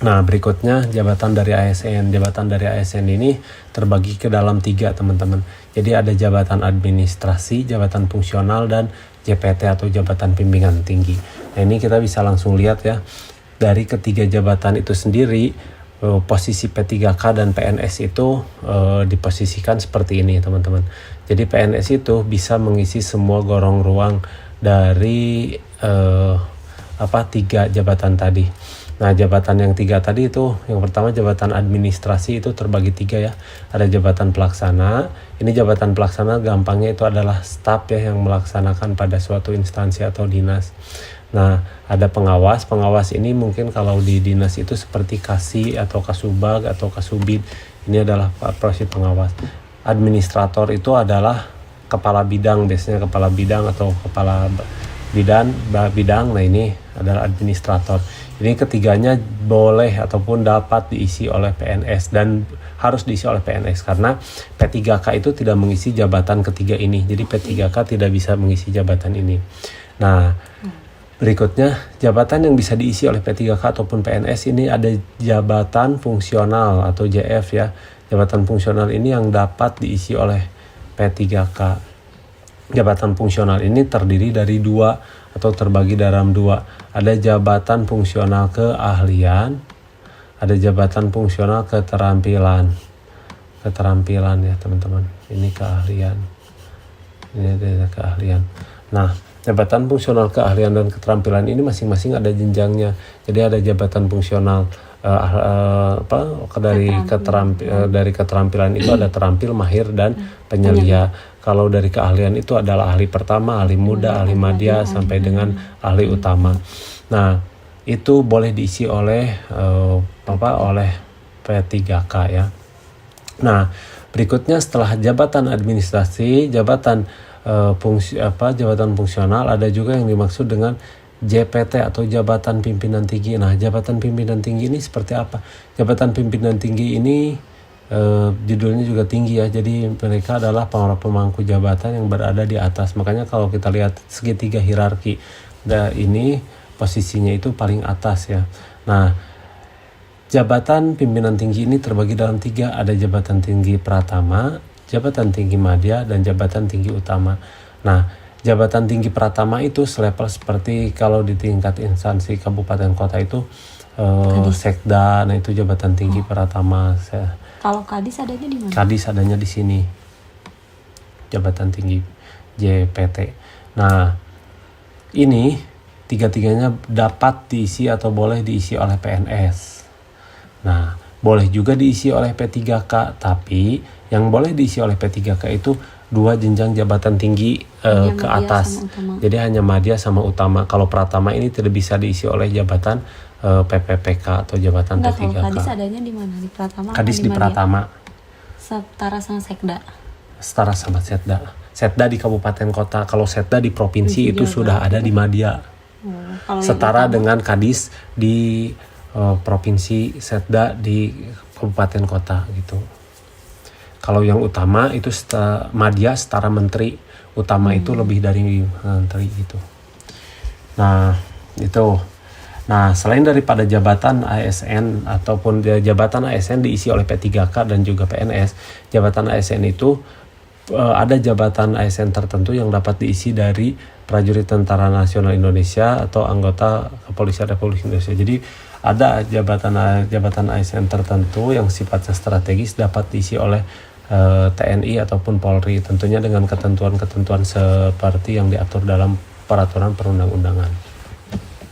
Nah, berikutnya jabatan dari ASN. Jabatan dari ASN ini terbagi ke dalam 3, teman-teman. Jadi ada jabatan administrasi, jabatan fungsional, dan JPT atau jabatan pimpinan tinggi. Nah, ini kita bisa langsung lihat ya. Dari ketiga jabatan itu sendiri, posisi P3K dan PNS itu diposisikan seperti ini, teman-teman. Jadi PNS itu bisa mengisi semua gorong ruang dari 3 jabatan tadi. Nah, jabatan yang 3 tadi itu, yang pertama jabatan administrasi itu terbagi 3 ya. Ada jabatan pelaksana. Ini jabatan pelaksana gampangnya itu adalah staf ya yang melaksanakan pada suatu instansi atau dinas. Nah, ada pengawas. Pengawas ini mungkin kalau di dinas itu seperti Kasih atau Kasubag atau Kasubid. Ini adalah profesi pengawas. Administrator itu adalah kepala bidang, biasanya kepala bidang atau kepala bidang. Nah, ini adalah administrator. Ini ketiganya boleh ataupun dapat diisi oleh PNS dan harus diisi oleh PNS karena P3K itu tidak mengisi jabatan ketiga ini. Jadi P3K tidak bisa mengisi jabatan ini. Nah, berikutnya jabatan yang bisa diisi oleh P3K ataupun PNS ini ada jabatan fungsional atau JF ya. Jabatan fungsional ini yang dapat diisi oleh P3K. Jabatan fungsional ini terdiri dari 2 atau terbagi dalam 2. Ada jabatan fungsional keahlian, ada jabatan fungsional keterampilan. Keterampilan ya, teman-teman. Ini keahlian. Ini ada keahlian. Nah, jabatan fungsional keahlian dan keterampilan ini masing-masing ada jenjangnya. Jadi ada jabatan fungsional dari keterampilan itu ada terampil, mahir, dan penyelia. Kalau dari keahlian itu adalah ahli pertama, ahli muda, ahli madya, sampai dengan ahli utama. Nah, itu boleh diisi oleh oleh P3K ya. Nah, berikutnya setelah jabatan administrasi, jabatan jabatan fungsional, ada juga yang dimaksud dengan JPT atau jabatan pimpinan tinggi. Nah, jabatan pimpinan tinggi ini seperti apa? Jabatan pimpinan tinggi ini judulnya juga tinggi ya. Jadi mereka adalah para pemangku jabatan yang berada di atas. Makanya kalau kita lihat segitiga hierarki, ini posisinya itu paling atas ya. Nah, jabatan pimpinan tinggi ini terbagi dalam 3. Ada jabatan tinggi pratama, jabatan tinggi madya, dan jabatan tinggi utama. Nah, jabatan tinggi pratama itu selevel seperti kalau di tingkat instansi kabupaten kota itu sekda. Nah, itu jabatan tinggi pratama. Kalau kadis adanya di mana? Kadis adanya di sini. Jabatan tinggi JPT. Nah, ini 3-tiganya dapat diisi atau boleh diisi oleh PNS. Nah, boleh juga diisi oleh P3K, tapi yang boleh diisi oleh P3K itu 2 jenjang jabatan tinggi ke atas. Jadi hanya madya sama utama. Kalau pratama ini tidak bisa diisi oleh jabatan PPPK atau jabatan P3K. Kalau kadis adanya di mana? Di pratama? Kadis di pratama. Setara sama sekda? Setara sama setda. Setda di kabupaten kota. Kalau setda di provinsi itu sudah ada di madya. Setara dengan kadis di provinsi, setda di kabupaten kota gitu. Kalau yang utama itu madya setara menteri, utama itu lebih dari menteri gitu. Nah, itu. Nah, selain daripada jabatan ASN ataupun jabatan ASN diisi oleh P3K dan juga PNS, jabatan ASN itu ada jabatan ASN tertentu yang dapat diisi dari prajurit Tentara Nasional Indonesia atau anggota Kepolisian Republik Indonesia. Jadi ada jabatan ASN tertentu yang sifatnya strategis dapat diisi oleh TNI ataupun Polri, tentunya dengan ketentuan-ketentuan seperti yang diatur dalam peraturan perundang-undangan.